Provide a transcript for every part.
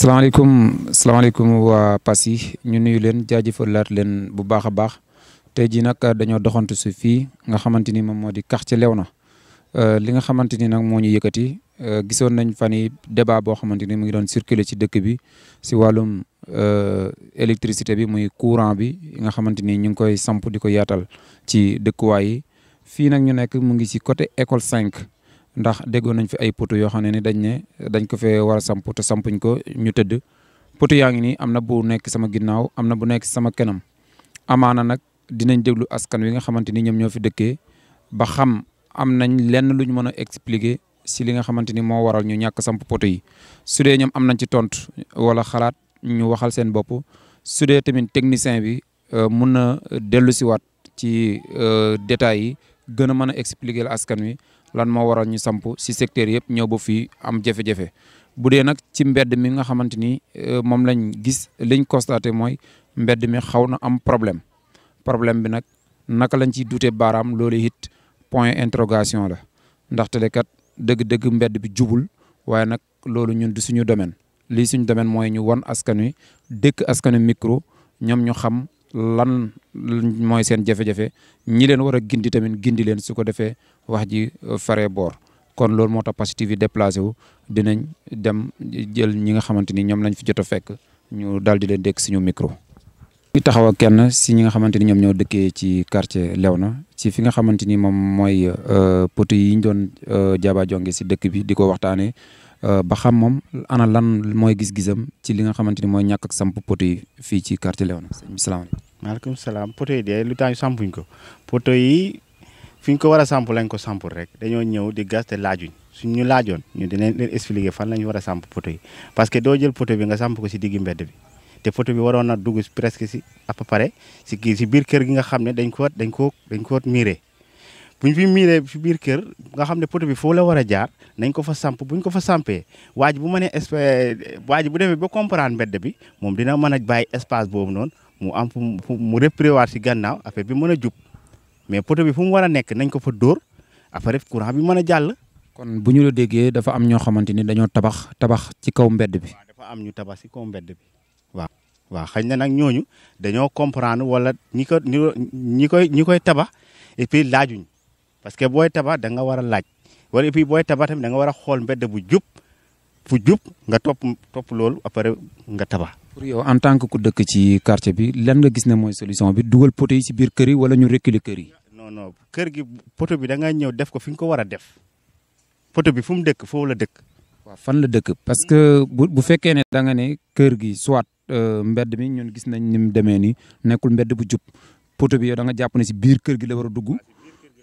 salaamaaleykum waa Passy ñu nuyu leen jaajëfalaat leen bu baax a baax tey jii nag dañoo doxantu si fii nga xamante ni moom moo di quartier Léona li nga xamante ni nag moo ñu yëkkati gisoon nañ fan yi débat boo xamante ni mu ngi doon circuler ci dëkk bi si wàllum électricité bi muy courant bi nga xamante ni ñu ngi koy samp di ko yaatal ci dëkkuwaay yi fii nag ñu nekk mu ngi si côté école 5. ndax déggoon nañ fi ay poto yoo xam ne dañ ko fee war a samp te sampuñ ko ñu tëdd poto yaa ngi nii am na bu nekk sama ginnaaw am na bu nekk sama kanam amaana nag dinañ déglu askan wi nga xamante ni ñoom ñoo fi dëkkee ba xam am nañ lenn lu ñu mën a expliquer si li nga xamante ni moo waral ñu ñàkk samp poto yi su dee ñoom am nañ ci tontu wala xalaat ñu waxal seen bopp su dee tamit technicien bi mun na dellu si waat ci détails yi gën a mën a expliquer la askan wi lan moo waral ñu samp si secteur yëpp ñëw ba fii am jafe-jafe bu dee nag ci mbedd mi nga xamante ni moom lañ gis liñ constaté mooy mbedd mi xaw na am problème bi nag naka lañ ciy duute baaraam loolu it point interrogation la ndaxte de kat dëgg-dëgg mbedd bi jubul waaye nag loolu ñun du suñu domaine lii suñu domaine mooy ñu wan askan wi dëkk askan wi micro ñoom ñu xam lan mooy seen jafe-jafe ñi leen war a gindi tamit gindi leen su ko defee wax ji faree boor kon loolu moo tax Passy TV déplacé wu dinañ dem jël ñi nga xamante ni ñoom lañ fi jot a fekk ñu daal di leen dégg suñu micro. ñu taxaw ak kenn si ñi nga xamante ni ñoom ñoo dëkkee ci quartier Léona ci fi nga xamante ni moom mooy poto yi ñu doon jaaba jonge si dëkk bi di ko waxtaanee ba xam moom ana lan mooy gis-gisam ci li nga xamante ni mooy ñàkk ak samp poto yi fii ci quartier Léona. salaamaaleykum. maaleykum salaam poto yi de lu tax ñu sampuñ ko poto yi fi ñu ko war a samp lañ ko sampul rek dañoo ñëw di gas te laajuñ suñ ñu laajoon ñu dinañ leen expliquer fan lañ war a samp poto yi parce que doo jël poto bi nga samp ko si diggi mbedd bi te poto bi waroon na dugg presque si à peu près si biir kër gi nga xam ne dañ ko miiree buñ fi miiree si biir kër nga xam ne poto bi foo la war a jaar nañ ko fa samp buñ ko fa sampee waa ji bu mënee waa ji bu demee ba comprendre mbedd bi moom dina mën a bàyyi espace boobu noonu mu am mu reprévoir si gannaaw affaire bi mën a jub mais poto bi fu mu war a nekk nañ ko fa dóor après courant bi mën a jàll. kon bu ñu la déggee dafa am ñoo xamante ni dañoo tabax ci kaw mbedd bi. waaw dafa am ñu tabax si kaw mbedd bi waaw xëy na nag ñooñu dañoo comprendre wala ñi koy tabax et puis laajuñ parce que booy tabax da nga war a laaj wala et puis booy tabax tamit da nga war a xool mbedd bu jub nga topp loolu après nga tabax. pour yow en tant que ku dëkk ci quartier bi lan nga gis ne mooy solution bi dugal poto yi si biir kër yi wala ñu reculer kër yi. non kër gi poto bi da nga ñëw def ko fi nga ko war a def poto bi fu mu dëkk foofu la dëkk. waaw fan la dëkk parce que bu fekkee ne da nga ne kër gi soit mbedd mi ñun gis nañ ni mu demee nii nekkul mbedd bu jub poto bi yow da nga jàpp ne si biir kër gi la war a dugg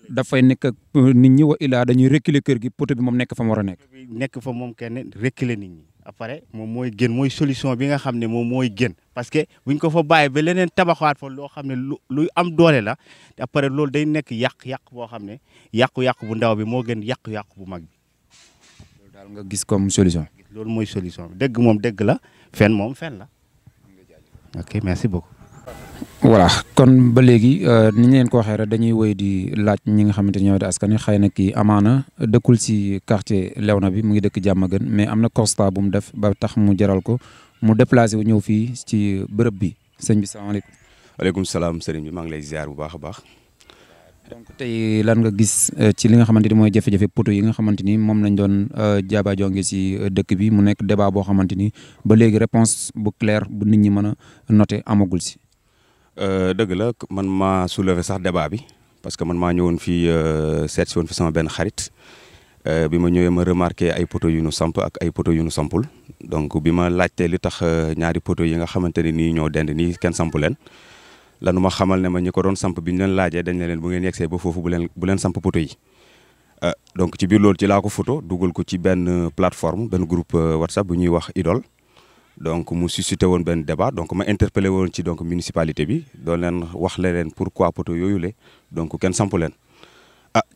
dafay nekk ak nit ñi wa ilaa dañuy reculer kër gi poto bi moom nekk fa mu war a nekk. nekk fa moom kenn reculer nit ñi. après moom mooy gën mooy solution bi nga xam ne moom mooy gën parce que buñ ko fa bàyyi ba leneen tabaxaat fa loo xam ne luy am doole la te après loolu day nekk yàq boo xam ne yàqu-yàqu bu ndaw bi moo gën yàqu-yàqu bu mag bi. loolu daal nga gis comme solution. loolu mooy solution bi dëgg moom dëgg la fen moom fen la. ok merci beaucoup. voilà kon ba léegi ni ñu leen ko waxee rek dañuy woy di laaj ñi nga xamante ñoo di askan wi xëy na kii amaana dëkkul si quartier Léona bi mu ngi dëkk Diamaguène mais am na constat bu mu def ba tax mu jaral ko mu déplacé wu ñëw fii ci bërëb bi sëñ bi salaamaaleykum. waaleykum salaam sëriñ bi maa ngi lay ziar bu baax a baax. donc tey lan nga gis ci li nga xamante ni mooy jafe-jafe poto yi nga xamante ni moom lañ doon jaaba jonge si dëkk bi mu nekk débat boo xamante ni ba léegi réponse bu claire bu nit ñi mën a noter amagul si. dëgg la man maa soulevé sax débat bi parce que man maa ñëwoon fii seet si woon fi sama benn xarit bi ma ñëwee ma remarqué ay poto yu nu samp ak ay poto yu nu sampul donc bi ma laajtee li tax ñaari poto yi nga xamante ne nii ñoo dend nii kenn sampu leen lanu ma xamal ne ma ñi ko doon samp bi ñu leen laajee dañ ne leen bu ngeen yegsee ba foofu bu leen samp poto yi donc ci biir loolu ci laa ko photo dugal ko ci benn plateforme benn groupe WhatsApp bu ñuy wax Idole. donc mu suscité woon benn débat donc ma interpellé woon ci donc municipalité bi doon leen wax leen pourquoi poto yooyu le donc kenn sampu leen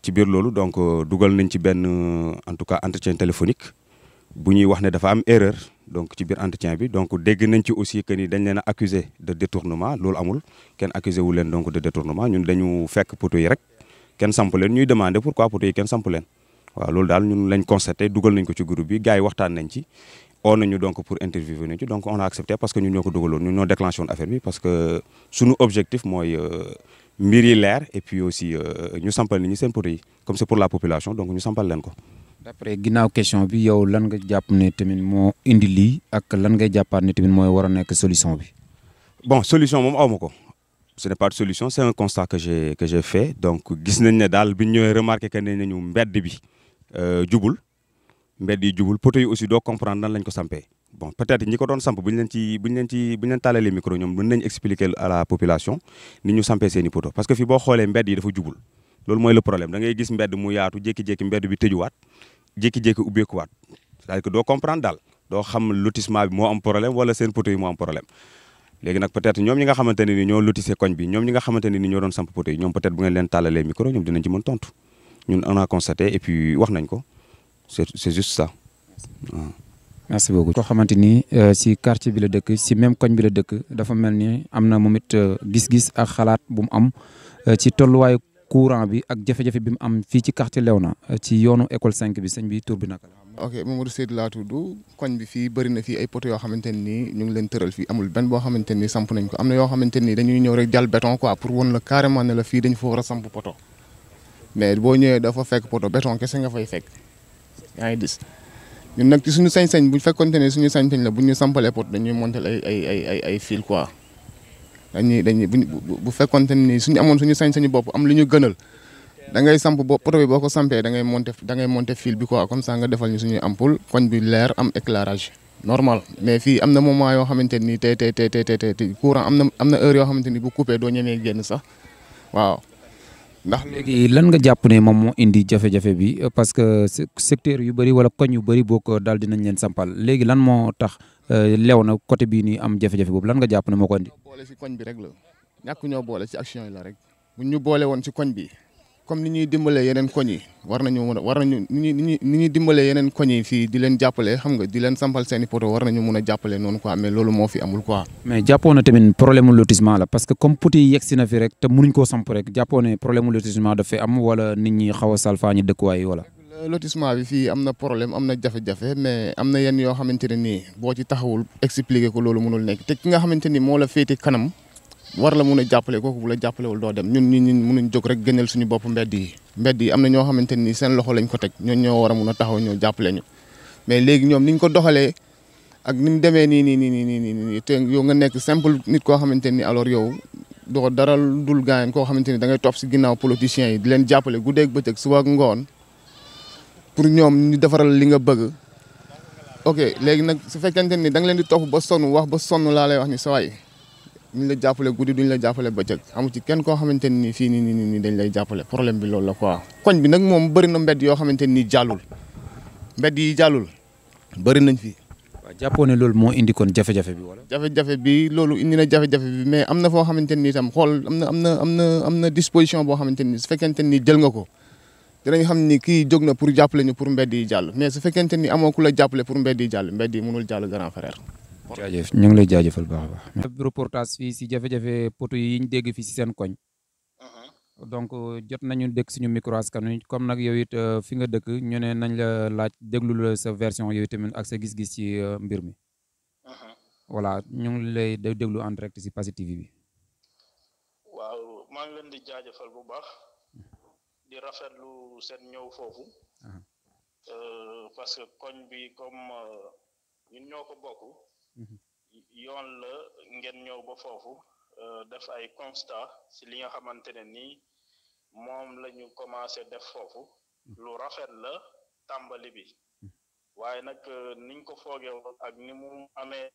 ci biir loolu donc dugal nañ ci benn en tout cas entretien téléphonique bu ñuy wax ne dafa am erreur donc ci biir entretien bi donc dégg nañ ci aussi que ni dañ leen a accusé de détournement loolu amul kenn accusé wu leen donc de détournement ñun dañu fekk poto yi rek kenn sampu leen ñuy demandé pourquoi poto yi kenn sampu leen waaw loolu daal ñun lañ constaté dugal nañ ko ci groupe bi gars yi waxtaan nañ ci oo nañu donc pour interviewer nañu donc on a accepté parce que ñun ñoo ko dugaloon ñun ñoo déclenché woon affaire bi parce que suñu objectif mooy mbir yi leer et puis aussi ñu sampal nit ñi seen poto yi comme c'est pour la population donc ñu sampal leen ko. d'après ginnaaw question bi yow lan nga jàpp ne tamit moo indi lii ak lan ngay jàppaat ne tamit mooy war a nekk solution bi. bon solution moom aw ma ko ce n'est pas de solution c'est un constat que j'ai fait donc gis nañ ne daal bi ñu ñëwee remarqué que ne nañu mbedd bi jubul mbedd yi jubul poto yi aussi doo comprendre nan lañ ko sampee bon peut-être ñi ko doon samp bu ñu leen taalalee micro ñoom mën nañ expliquer à la population ni ñu sampee seen i poto parce que fii boo xoolee mbedd yi dafa jubul loolu mooy le problème da ngay gis mbedd mu yaatu jékki-jékki mbedd bi tëjuwaat jékki-jékki ubbeekuwaat c'est-à-dire que doo comprendre daal doo xam lotissement bi moo am problème wala seen poto yi moo am problème léegi nag peut-être ñoom ñi nga xamante ne ni ñoo lotissé koñ bi ñoom ñi nga xamante ne ni ñoo doon samp poto yi ñoom peut-être bu ngeen leen tàllalee micro ñoom dinañ ci mën tontu ñun on a constaté et puis wax nañ ko c'est juste ça waaw. merci beaucoup. koo xamante ni si quartier bi la dëkk si même koñ bi la dëkk dafa mel ni am na moom it gis-gis ak xalaat bu mu am ci tolluwaayu courant bi ak jafe-jafe bi mu am fii ci quartier Léona ci yoonu école 5 bi sëñ bi tur bi naka la. ok Mamadou Seydou laa tudd koñ bi fii bëri na fii ay poto yoo xamante ni ñu ngi leen tëral fii amul benn boo xamante ni samp nañ ko am na yoo xamante ni dañuy ñëw rek jàll béton quoi pour won la carrément ne la fii dañ fa war a samp poto mais boo ñëwee dafa fekk poto béton kese nga fay fekk yaa ngi gis ñun nag ci suñu sañ-sañ bu fekkonte ne suñu sañ-sañ la bu ñu sampalee poto dañuy monter ay fil quoi dañuy bu fekkonte ni suñu amoon suñu sañ-sañu bopp am lu ñu gënal da ngay samp poto bi boo ko sampee da ngay monter fil bi quoi comme ça nga defal ñu suñuy ampoule koñ bi leer am éclairage normal mais fii am na moment yoo xamante ni te courant am na heure yoo xamante ni bu coupé doo ñemee génn sax waaw. ndax léegi lan nga jàpp ne moom moo indi jafe-jafe bi parce que secteur yu bëri wala koñ yu bëri boo ko daal dinañ leen sampal léegi lan moo tax Léona côté bii nii am jafe-jafe boobu lan nga jàpp ne moo ko indi. boole ci koñ bi rek la ñàkk ñoo boole ci action yi la rek bu ñu boole woon ci koñ bi comme ni ñuy dimbalee yeneen koñ yi war nañu ni ñuy dimbalee yeneen koñ yi fii di leen jàppale xam nga di leen sampal seen i poto war nañu mun a jàppale noonu quoi mais loolu moo fi amul quoi. mais jàppoo na tamit problème mu lotissement la parce que comme poto yi yegg si na fi rek te mënuñ koo samp rek jàppoo ne problème mu lotissement daf fi am wala nit ñi xaw a salfaañi dëkkuwaay wala. lotissement bi fii am na problème am na jafe-jafe mais am na yenn yoo xamante ne nii boo ci taxawul expliquer ko loolu mënul nekk te ki nga xamante ni moo la féete kanam. war la mun a jàppale kooku bu la jàppalewul doo dem ñun mënuñ jóg rek gënal suñu bopp mbedd yi am na ñoo xamante ni seen loxo lañ ko teg ñoon ñoo war a mun a taxaw ñoo jàppale ñu mais léegi ñoom niñ ko doxalee ak ni mu demee nii te yow nga nekk simple nit koo xamante ni alors yow doo dara dul gaañ koo xamante ni da ngay topp si ginnaaw politiciens yi di leen jàppale guddeeg bëccëg suba ak ngoon pour ñoom ñu defaral li nga bëgg ok léegi nag su fekkente ni da nga leen di topp ba sonn wax ba sonn laa lay wax ni sawaay duñ la jàppale guddi duñ la jàppale bëccëg amu ci kenn koo xamante ni fii nii dañ lay jàppale problème bi loolu la quoi. koñ bi nag moom bëri na mbedd yoo xamante ni jàllul mbedd yi jàllul bëri nañ fi. waaw jàppoo ne loolu moo indi kon jafe-jafe bi wala. jafe-jafe bi loolu indi na jafe-jafe bi mais am na foo xamante ni itam xool am na disposition boo xamante ni su fekkente ni jël nga ko dinañ xam ni kii jóg na pour jàppale ñu pour mbedd yi jàll mais su fekkente ni amoo ku la jàppale pour mbedd yi jàll mbedd yi mënul jàll grand frère. jaajëf ñu ngi lay jaajëfal baax a baax. reportage fii si jafe-jafe poto yi ñu dégg fii si seen koñ. donc jot nañu dégg suñu micro askan wi comme nag yow it fi nga dëkk ñu ne nañ la laaj déglu la sa version yooyu tamit ak sa gis-gis ci mbir mi. voilà ñu ngi lay déglu en direct si Passy TV bi. waaw maa ngi leen di jaajëfal bu baax di rafetlu seen ñëw foofu. parce que koñ bi comme ñun ñoo ko bokk. yoon la ngeen ñëw ba foofu def ay constat si li nga xamante ne nii moom la ñu commencé def foofu lu rafet la tàmbali bi waaye nag niñ ko foogee woon ak ni mu amee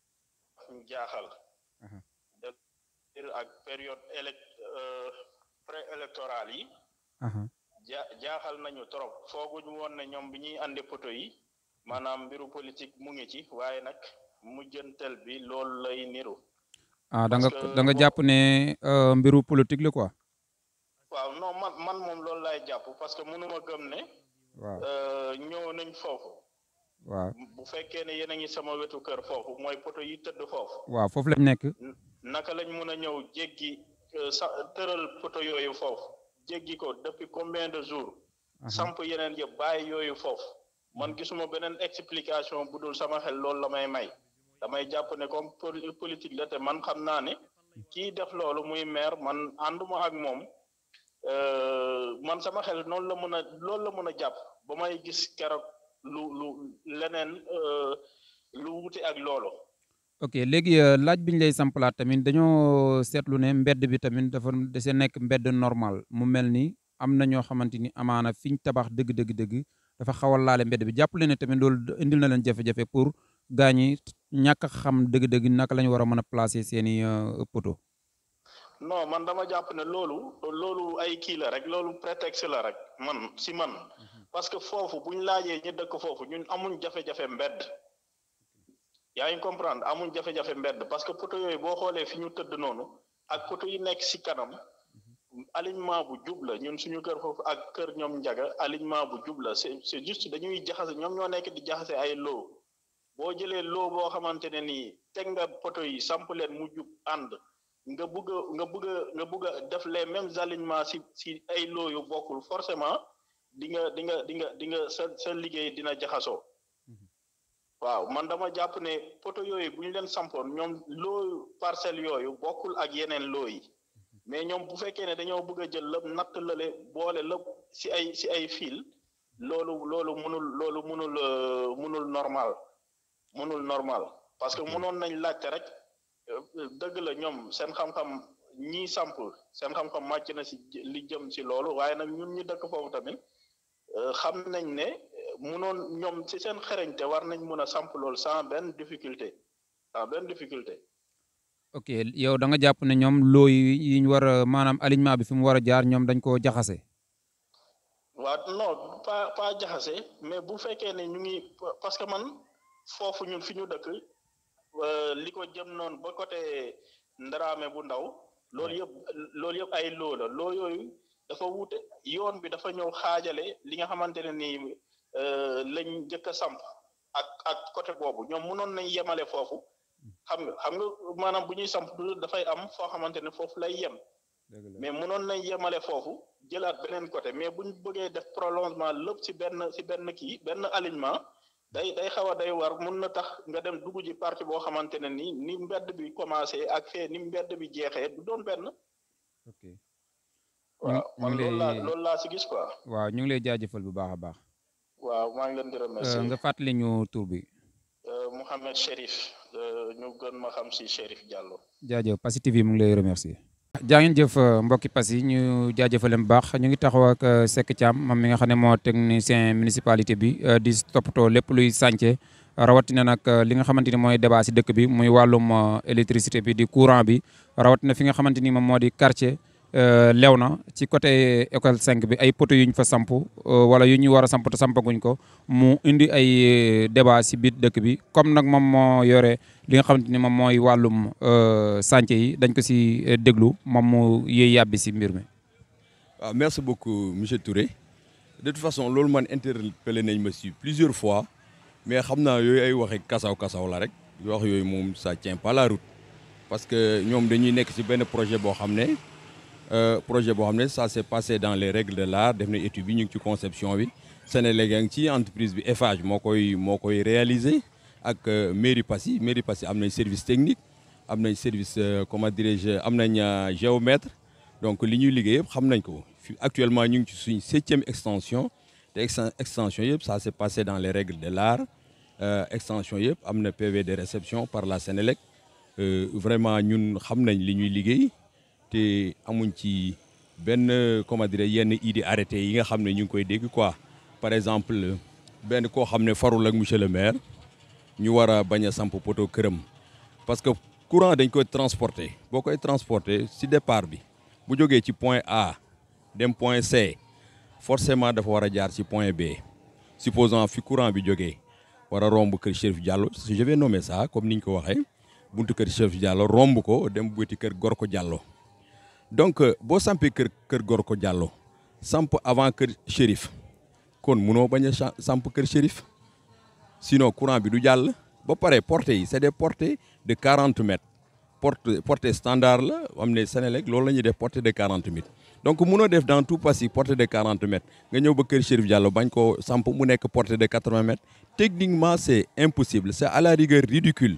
jaaxal ak période préélectorale yi jaaxal nañu trop fooguñu woon ne ñoom bi ñuy andi poto yi maanaam mbiru politique mu ngi ci waaye nag mujjantel bi loolu lay niru. da nga jàpp ne mbiru politique la quoi. waaw non man moom loolu laay jàpp parce que mënuma gëm ne. waaw ñëw nañ foofu. waaw bu fekkee ne yéen a ngi sama wetu kër foofu mooy poto yi tëdd foofu. waaw foofu lañ nekk. naka lañ mën a ñëw jéggi tëral poto yooyu foofu jéggi ko depuis combien de jours. samp yeneen yëpp bàyyi yooyu foofu man gisuma beneen explication bu dul sama xel loolu la may damay jàpp ne comme politique la te man xam naa ne kii def loolu muy maire man ànduma ak moom man sama xel loolu la mën a jàpp ba may gis keroog lu leneen lu wuute ak loolu. ok léegi laaj bi ñu lay samplaat tamit dañoo seetlu ne mbedd bi tamit dafa dese nekk mbedd normal mu mel ni am na ñoo xamante ni amaana fi ñu tabax dëgg dafa xaw a laale mbedd bi jàppale ne tamit loolu indil na leen jafe-jafe pour gaañi ñàkk a xam dëgg-dëgg naka la ñu war a mën a placer seeni poteau. non man dama jàpp ne loolu ay kii la rek loolu prétexte la rek man parce que foofu buñ laajee ñu dëkk foofu ñun amuñ jafe-jafe mbedd yaa ngi comprendre amuñ jafe-jafe mbedd parce que poteau yooyu boo xoolee fi ñu tëdd noonu ak poteau yi nekk si kanam alignement bu jub la ñun suñu kër foofu ak kër ñoom njaga alignement bu jub la c'est juste dañuy jaxase ñoom ñoo nekk di jaxase ay loo boo jëlee loo boo xamante ne nii teg nga poteau yi samp leen mu jub ànd nga bëgg a def les mêmes alignements si ay loo yu bokkul forcément di nga sa liggéey dina jaxasoo. waaw man dama jàpp ne poto yooyu bu ñu leen sampoon ñoom looyu parcelle yooyu bokkul ak yeneen loo yi mais ñoom bu fekkee ne dañoo bëgg a jël lépp natt lale boole lépp si ay fil loolu mënul normal parce que mënoon nañ laajte rek dëgg la ñoom seen xam-xam ñii samp seen xam-xam màcc na si li jëm si loolu waaye nag ñun ñu dëkk foofu tamit xam nañ ne munoon ñoom ci seen xereñte war nañ mën a samp loolu sans benn difficulté. ok yow da nga jàpp ne ñoom loo yi ñu war a maanaam alignement bi fi mu war a jaar ñoom dañ koo jaxase. waaw non pas jaxase mais bu fekkee ne ñu ngi parce que man foofu ñun fi ñu dëkk li ko jëm noonu ba côté Ndaraame bu ndaw loolu yëpp ay loo la loo yooyu dafa wuute yoon bi dafa ñëw xaajale li nga xamante ne nii lañ njëkk a samp ak côté boobu ñoom mënoon nañ yemale foofu xam nga maanaam bu ñuy samp dafay am foo xamante ne foofu lay yem mais mënoon nañ yemale foofu jëlaat beneen côté mais buñ bëggee def prolongement lépp si benn alignement day xaw a day war mun na tax nga dem dugg ji partie boo xamante ne ni mbedd bi commencé ak fee ni mbedd bi jeexee du doon benn. ok waaw man loolu laa si gis quoi. waaw ñu ngi lay jaajëfal bu baax a baax. waaw maa ngi leen di remercier. nga fàttali ñu tur bi. Mouhamed Chérif ñu gën ma xam si Chérif Diallo. jaajëf Passy TV mu ngi lay remercier. jaa ngeen jëf mbokki Passy ñu jaajëfale bu baax ñu ngi taxaw ak Seck Thiam moom mi nga xam ne moo technicien municipalité bi di toppatoo lépp luy sànce rawatina nag li nga xamante ni mooy débat si dëkk bi muy wàllum électricité bi di courant bi rawatina fi nga xamante ni moom moo di quartier Léona ci côté école 5 bi ay poteaux yu ñu fa samp wala yu ñu war a samp te sampaguñ ko mu indi ay débat si biir dëkk bi comme nag moom moo yore li nga xamante ni moom mooy wàllum chantier yi dañ ko si déglu moom mu yéey yàbbi si mbir mi. waaw merci beaucoup monsieur Touré de toute façon loolu man interpellé nañ ma si plusieurs fois mais xam naa yooyu ay waxi kasaw la rek wax yooyu moom ça tient pas la route parce que ñoom dañuy nekk si benn projet boo xam ne. ça s'est passé dans les règles de l'art def na étude bi ñu ngi ci conception bi Sénégal a ngi ci entreprise bi Eiffage moo koy réaliser ak mairie Passy am nañ service technique am nañ service comment dirais-je am nañ géomètre donc li ñuy liggéey yëpp xam nañ ko actuellement ñu ngi ci suñ 7e extension te extension yëpp ça s'est passé dans les règles de l'art extension yëpp am na PV de réception par la Sénélec vraiment ñun xam nañ li ñuy liggéey te amuñ ci benn comment dire yenn idée arrêté yi nga xam ne ñu ngi koy dégg quoi par exemple benn koo xam ne farul ak monsieur le maire ñu war a bañ a samp poto këram parce que courant dañ koy transporter boo koy transporter ci départ bi bu jógee ci point A dem point C forcément dafa war a jaar ci point B supposons fi courant bi jógee war a romb kër Chérif Diallo je vais nommer ça comme ni ñu ko waxee buntu kër Chérif Diallo romb ko dem buti kër Gorko Diallo donc boo sampee kër Gorko Diallo samp avant kër Chérif kon munoo bañ a samp kër Chérif sinon courant bi du jàll ba pare portée yi c'est des portées de 40 mètres portée standard la am ne Sénélec loolu la ñuy def portée de 40 mètres donc munoo def dans tout Passy portée de 40 mètres nga ñëw ba kër Chérif Diallo bañ ko samp mu nekk portée de 80 mètres techniquement c'est impossible, c'est à la rigueur ridicule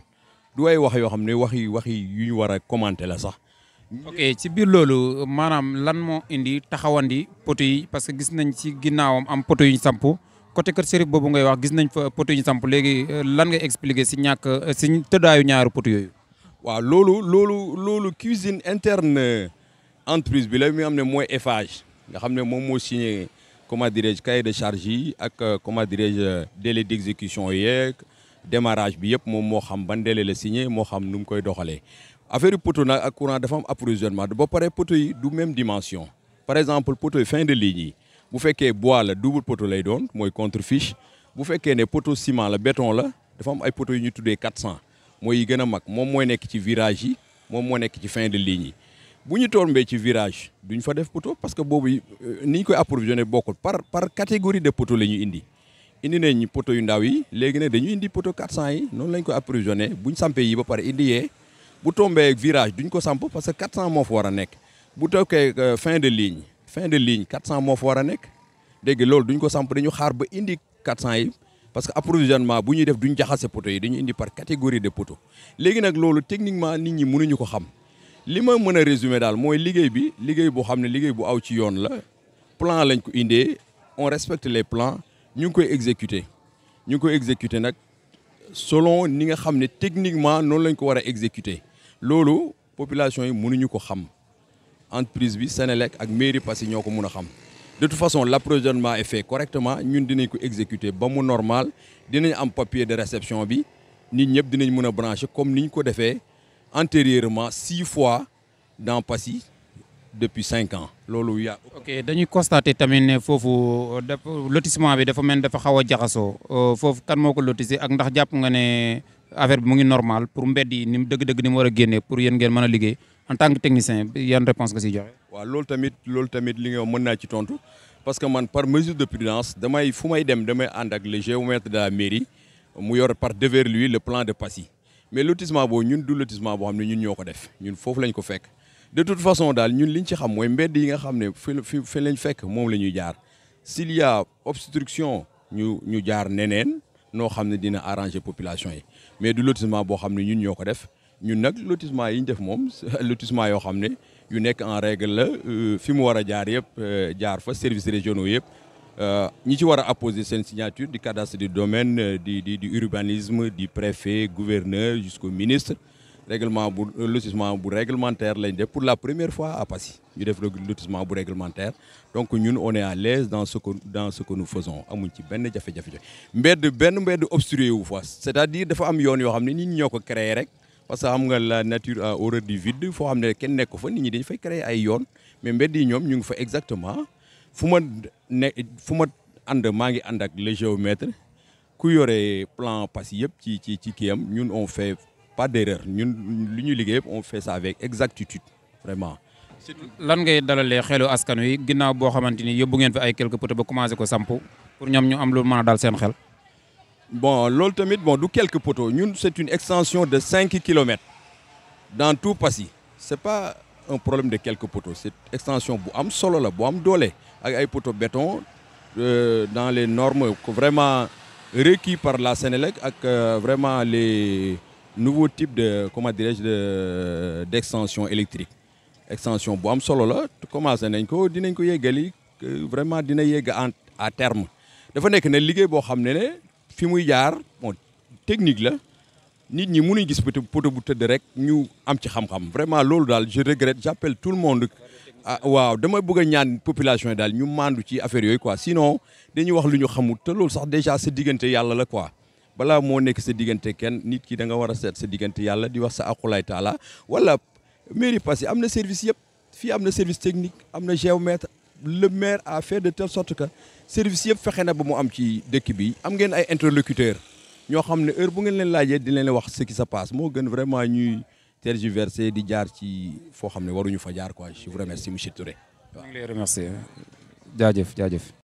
du ay wax yoo xam ne wax yi yu ñu war a commenter la sax. ok ci biir loolu maanaam lan moo indi taxawandi poto yi parce que gis nañ ci ginnaawam am poto yu ñu samp côté kër Chérif boobu ngay wax gis nañ fa poto yu ñu samp léegi lan ngay expliquer si si tëddaayu ñaari poto yooyu. waaw loolu cuisine interne entreprise bi la mi am ne mooy Eiffage nga xam ne moom moo signé comment dirais-je cahier de charge yi ak comment dirais-je délai d'exécution yeeg démarrage bi yëpp moom moo xam ban délai la signé moo xam nu mu koy doxalee. affaire yu poteau nag ak courant dafa am approvisionnement ba pare poteau yi du même dimension par exemple poteau yi fin de ligne yi bu fekkee bois la double poteau lay doon mooy contre-fiche bu fekkee ne poteau ciment la béton la dafa am ay poteau yu ñu tuddee 400 mooy yi gën a mag moom mooy nekk ci virage yi moom moo nekk ci fin de ligne yi bu ñu tombee ci virage duñ fa def poteau parce que boobu ni ñu koy approvisionné bokkul par catégorie de poteau la ñu indi nañ poteau yu ndaw yi léegi nag dañu indi poteau 400 yi noonu lañ koy approvisionné buñ sampee yi ba pare indi yee bu tombee virage duñ ko samp parce que 400 moo fa war a nekk bu tookee fin de ligne 400 moo fa war a nekk dégg loolu duñ ko samp dañu xaar ba indi 400 yi parce que approvisionnement bu ñuy def duñ jaxase poteau yi dañu indi par catégorie de poteau léegi nag loolu techniquement nit ñi mënuñu ko xam li ma mën a résumer daal mooy liggéey boo xam ne liggéey bu aw ci yoon la plan lañ ko indee on respecte les plans ñu ngi koy exécuter nag selon ni nga xam ne techniquement noonu lañ ko war a exécuter loolu population yi mënuñu ko xam entreprise bi Senelec ak mairie Passy ñoo ko mun a xam de toute façon l'approvisionnement est fait correctement ñun dinañ ko exécuter ba mu normal dinañ am papier de réception bi nit ñëpp dinañ mën a brancher comme niñ ko defee antérieurement 6 fois dans Passy depuis 5 ans loolu yaa. ok dañuy constater tamit ne foofu lotissement bi dafa mel dafa xaw a jaxasoo foofu kan moo ko lotissé ak ndax jàpp nga ne affaire bi mu ngi normal pour mbedd yi ni mu dëgg-dëgg ni mu war a génnee pour yéen ngeen mën a liggéey en tant que technicien yan réponse nga siy joxe. waaw loolu tamit li nga mën naa ci tontu parce que man par mesure de prudence fu may dem damay ànd ak le géomètre de la mairie mu yor par devers lui le plan de Passy mais lotissement boobu ñun du lotissement boo xam ne ñun ñoo ko def ñun foofu lañ ko fekk. de toute façon daal ñun liñ ci xam mooy mbedd yi nga xam ne fi lañ fekk moom la ñuy jaar s'il y a obstruction ñu jaar neneen noo xam ne dina arranger population yi mais du lotissement boo xam ne ñun ñoo ko def ñun nag lotissement yi ñu def moom lotissement yoo xam ne yu nekk en règle la fi mu war a jaar yëpp jaar fa services régionaux yëpp ñi ci war a apposer seen signature du cadastre du domaine du urbanisme du préfet gouverneur jusqu'au ministre règlement bu lotissement bu réglementaire lañ def pour la première fois à Passy ñu def lotissement bu réglementaire donc ñun on est à l'aise dans ce que nous faisons amuñ ci benn jafe-jafe mbedd obstrué wu fa c'est-à-dire dafa am yoon yoo xam ne nit ñi ñoo ko créé rek parce que xam nga la nature a horreur du vide foo xam ne kenn nekk ko fa nit ñi dañ fay créé ay yoon mais mbedd yi ñoom ñu ngi fa exactement fu ma maa ngi ànd ak le géomètre ku yore plan Passy yëpp ci kiyam ñun on fait pas d'erreur ñun li ñuy liggéey on fait ça avec exactitude vraiment. lan ngay dalalee xelu askan wi ginnaaw boo xamante ni yóbbu ngeen fi ay quelques poteaux ba commencé ko samp pour ñoom ñu am lu mën a dal seen xel. bon loolu tamit du quelques poteaux ñun c'est une extension de 5 kilomètres dans tout Passy c'est pas un problème de quelques poteaux c'est extension bu am solo la bu am doole ak ay poteaux béton dans les normes vraiment requis par la Senelec ak vraiment les nouveau type de comment dirais-je d'extension électrique extension bu am solo la commencé nañ ko dinañ ko yeggali vraiment dina yegg à terme dafa nekk ne liggéey boo xam ne fi muy jaar technique la nit ñi mënuñ gis poteau bu tëdd rek ñu am ci xam-xam vraiment loolu daal je regrette j'appelle tout le monde waaw dama bëgg a ñaan population yi daal ñu maandu ci affaire yooyu quoi sinon dañuy wax lu ñu xamul te loolu sax déjà sa diggante yàlla la quoi balaa moo nekk sa diggante kenn nit ki da nga war a seet sa diggante yàlla di wax sa aqulaay taala wala mairie Passy am na service yëpp fii am na service technique am na géomètre le maire a fait de telle sorte que service yëpp fexe na ba mu am ci dëkk bi am ngeen ay interlocuteurs ñoo xam ne heure bu ngeen leen laajee di leen wax ce qui se passe moo gën vraiment ñuy tergiverser di jaar ci foo xam ne waruñu fa jaar quoi je vous remercie monsieur Touré. maa ngi lay remercier jaajëf.